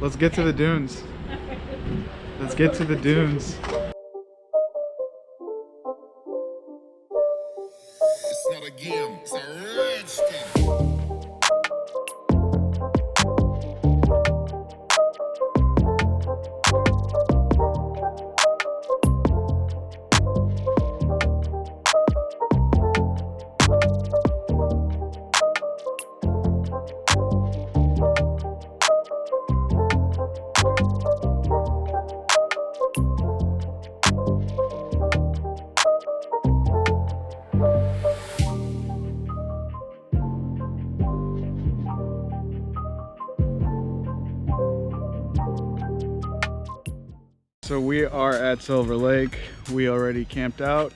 Let's get to the dunes. Let's get to the dunes. It's not a game, it's a rich thing. So we are at Silver Lake. We already camped out,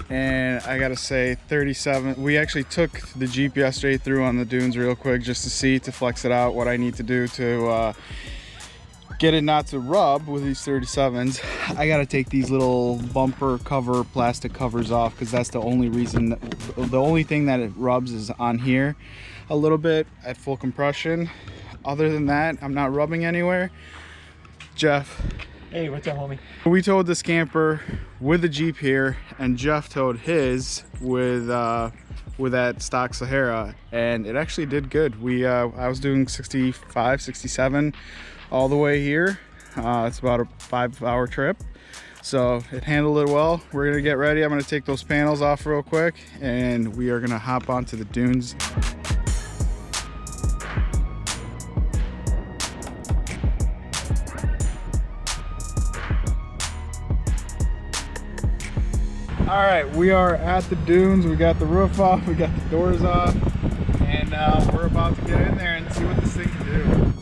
and I gotta say 37, we actually took the Jeep yesterday through on the dunes real quick just to flex it out, what I need to do to get it not to rub with these 37s. I gotta take these little bumper cover plastic covers off because that's the only reason, the only thing that it rubs is on here a little bit at full compression. Other than that, I'm not rubbing anywhere. Jeff. Hey, what's up, homie? We towed this camper with the Jeep here, and Jeff towed his with that stock Sahara, and it actually did good. I was doing 65, 67 all the way here. It's about a 5-hour trip, so it handled it well. We're gonna get ready. I'm gonna take those panels off real quick, and we are gonna hop onto the dunes. All right, we are at the dunes. We got the roof off, we got the doors off, and we're about to get in there and see what this thing can do.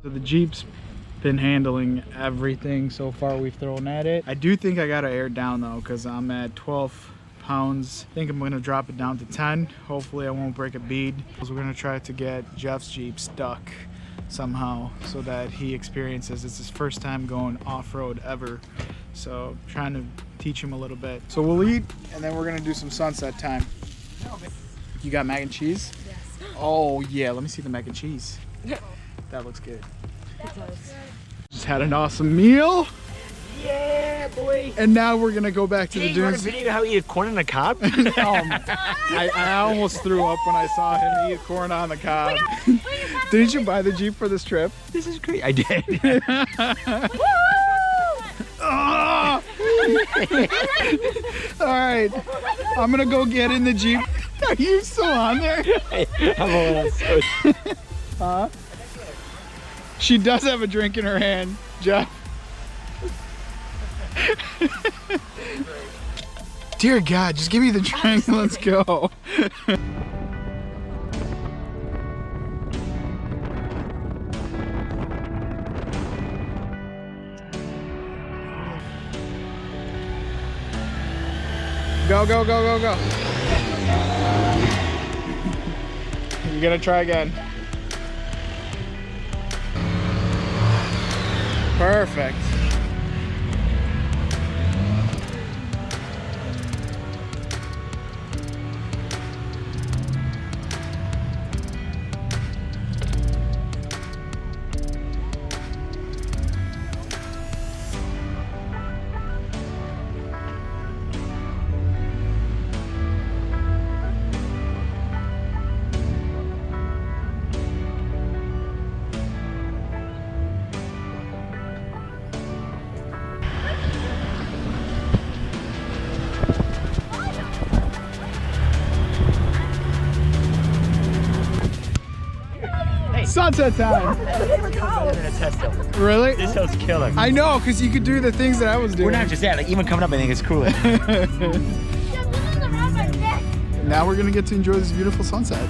So the Jeep's been handling everything so far we've thrown at it. I do think I gotta air it down though, because I'm at 12 pounds. I think I'm gonna drop it down to 10. Hopefully I won't break a bead. We're gonna try to get Jeff's Jeep stuck somehow so that he experiences, it's his first time going off-road ever. So trying to teach him a little bit. So we'll eat, and then we're gonna do some sunset time. You got mac and cheese? Yes. Oh yeah, let me see the mac and cheese. That looks good. It does. Just had an awesome meal, Yeah, boy. and now we're gonna go back to Hey, the you want a dunes. video of how he ate corn on the cob? I almost threw up when I saw him eat corn on the cob. Didn't you buy the Jeep for this trip? This is great. I did. Ah! All right, I'm gonna go get in the Jeep. Are you still on there? I'm a little so. Huh? She does have a drink in her hand, Jeff. Dear God, just give me the drink and let's go. Go, go, go, go, go. You gotta try again. Perfect. Sunset time. Really? This hill's killer. I know, because you could do the things that I was doing. We're not just that, like even coming up I think it's cooler. Now we're gonna get to enjoy this beautiful sunset.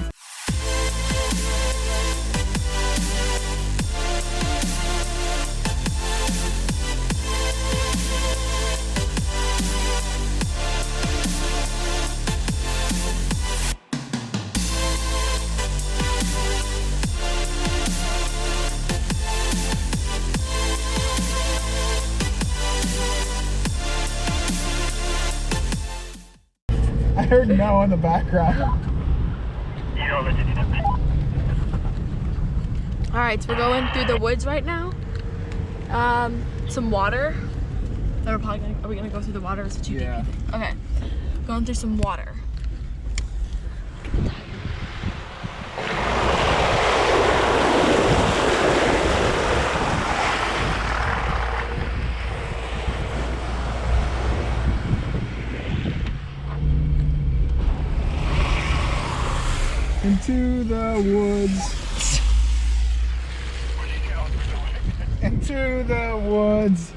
I heard no in the background. All right, so we're going through the woods right now. Some water. Are we gonna go through the water? Or is it too deep? Okay, going through some water. Into the woods. Into the woods.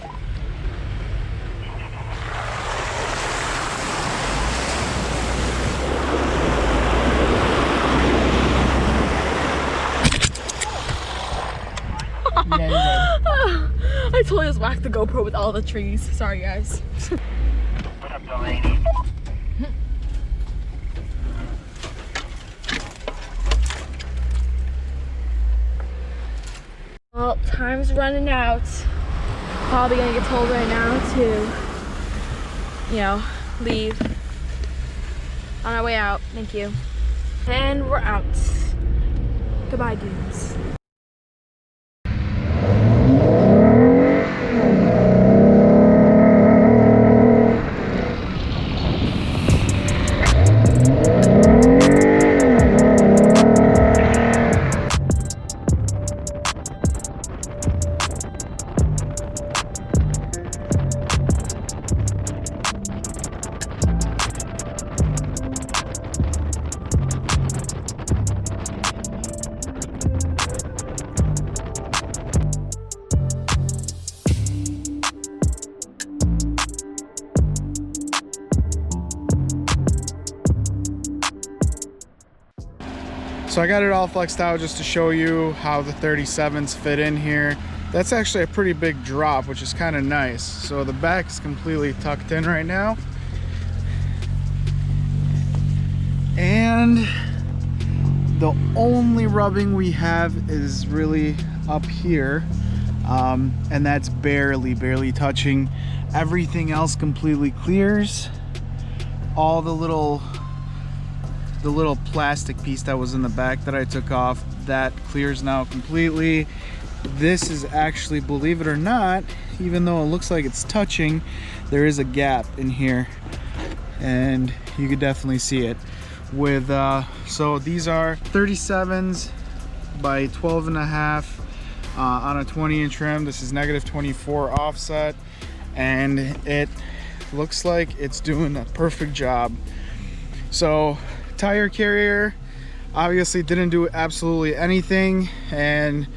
Yeah, you're good. I totally just whacked the GoPro with all the trees. Sorry, guys. What up, Delaney? Well, time's running out. Probably gonna get told right now to, you know, leave. On our way out. Thank you. And we're out. Goodbye, dudes. So I got it all flexed out just to show you how the 37s fit in here. That's actually a pretty big drop, which is kind of nice. So the back is completely tucked in right now. And the only rubbing we have is really up here. And that's barely touching. Everything else completely clears. All the little plastic piece that was in the back that I took off, that clears now completely. This is actually, believe it or not, even though it looks like it's touching, there is a gap in here and you could definitely see it with so these are 37s by 12.5 on a 20-inch rim. This is -24 offset and it looks like it's doing a perfect job. So tire carrier obviously didn't do absolutely anything, and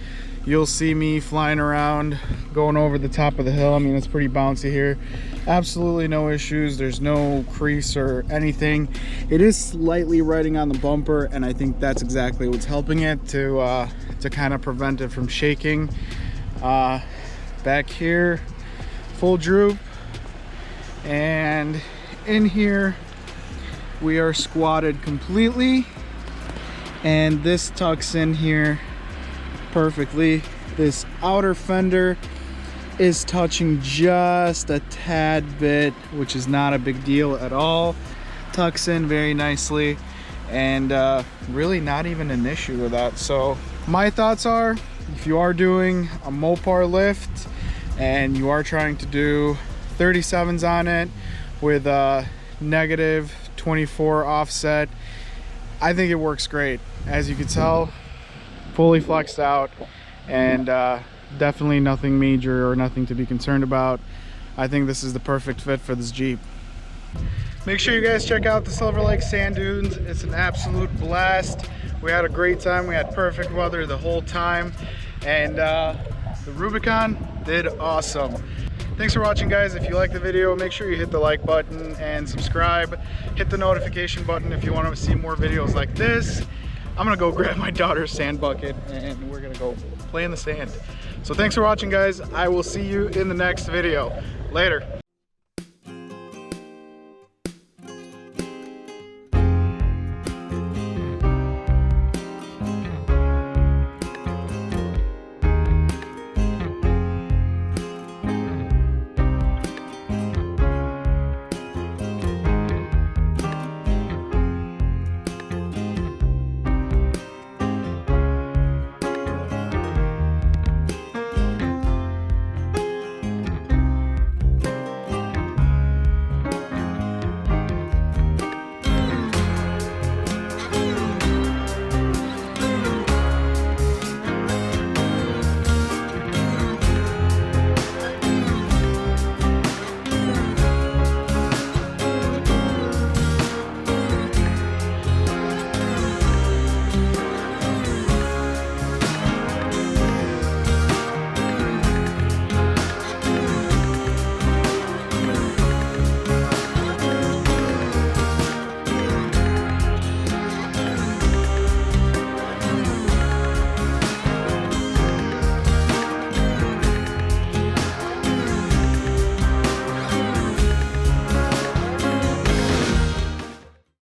you'll see me flying around going over the top of the hill. I mean, it's pretty bouncy here. Absolutely no issues. There's no crease or anything. It is slightly riding on the bumper, and I think that's exactly what's helping it to kind of prevent it from shaking. Back here, full droop, and in here we are squatted completely, and this tucks in here perfectly. This outer fender is touching just a tad bit, which is not a big deal at all. Tucks in very nicely, and really not even an issue with that. So my thoughts are, if you are doing a Mopar Lift and you are trying to do 37s on it with a negative 24 offset, I think it works great. As you can tell, fully flexed out, and definitely nothing major or nothing to be concerned about. I think this is the perfect fit for this Jeep. Make sure you guys check out the Silver Lake sand dunes. It's an absolute blast. We had a great time. We had perfect weather the whole time, and the Rubicon did awesome. Thanks for watching, guys. If you like the video, make sure you hit the like button and subscribe. Hit the notification button if you want to see more videos like this. I'm gonna go grab my daughter's sand bucket and we're gonna go play in the sand. So thanks for watching, guys. I will see you in the next video. Later.